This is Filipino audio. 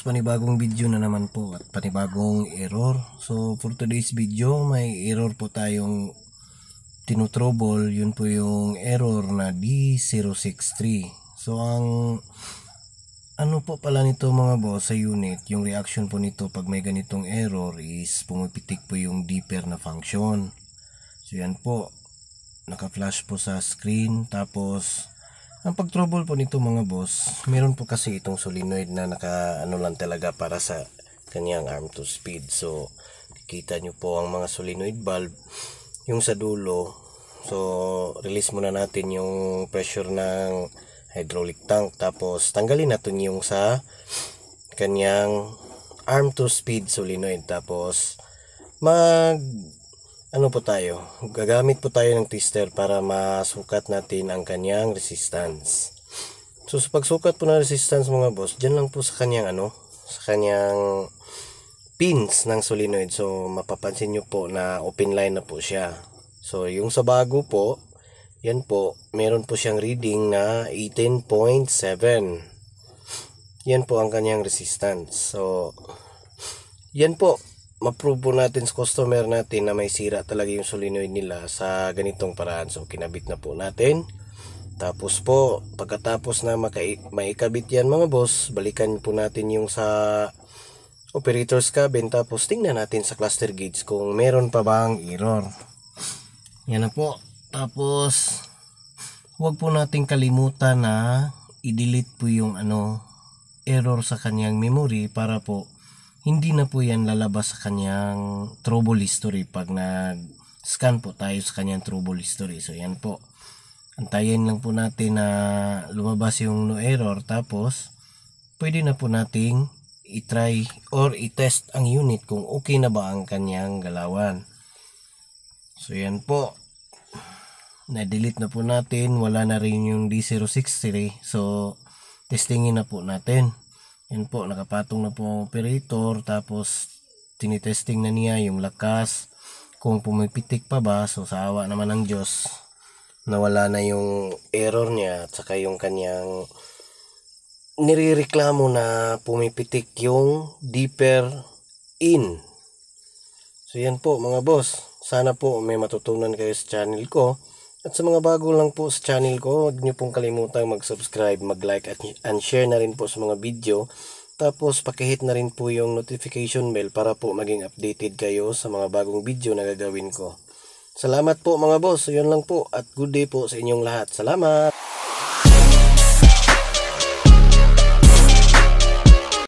boss, panibagong video na naman po at panibagong error. So for today's video, may error po tayong tinutrouble. Yun po yung error na D063. So ang ano po pala nito mga boss sa unit, yung reaction po nito pag may ganitong error is pumipitik po yung deeper na function. So yan po, naka-flash po sa screen. Tapos ang pag-trouble po nito mga boss, meron po kasi itong solenoid na naka ano lang talaga para sa kanyang arm to speed. So kikita nyo po ang mga solenoid valve yung sa dulo. So release muna natin yung pressure ng hydraulic tank, tapos tanggalin natin yung sa kanyang arm to speed solenoid. Tapos ano po tayo, gagamit po tayo ng twister para masukat natin ang kanyang resistance. So sa pagsukat po ng resistance mga boss, dyan lang po sa kanyang sa kanyang pins ng solenoid. So mapapansin nyo po na open line na po siya. So yung sa bago po, yan po, meron po siyang reading na 18.7. Yan po ang kanyang resistance. So yan po, ma-prove po natin sa customer natin na may sira talaga yung solenoid nila sa ganitong paraan. So kinabit na po natin. Tapos po, pagkatapos na maikabit yan mga boss, balikan po natin yung sa operator's cabin. Tapos tingnan natin sa cluster gauge kung meron pa bang error. Yan na po. Tapos huwag po nating kalimutan na i-delete po yung error sa kanyang memory para po hindi na po yan lalabas sa kanyang trouble history pag nag-scan po tayo sa kanyang trouble history. So yan po, antayin lang po natin na lumabas yung no error. Tapos pwede na po nating i-try or i-test ang unit kung okay na ba ang kanyang galawan. So yan po, na-delete na po natin, wala na rin yung D063. So testingin na po natin. Yan po, nakapatong na po ang operator. Tapos tinitesting na niya yung lakas, kung pumipitik pa ba. So sa awa naman ng Diyos, nawala na yung error niya at saka yung kanyang nirereklamo na pumipitik yung deeper in. So yan po mga boss, sana po may matutunan kayo sa channel ko. At sa mga bago lang po sa channel ko, huwag niyo pong kalimutang mag-subscribe, mag-like and share na rin po sa mga video. Tapos pakihit na rin po yung notification bell para po maging updated kayo sa mga bagong video na gagawin ko. Salamat po mga boss, yun lang po at good day po sa inyong lahat. Salamat!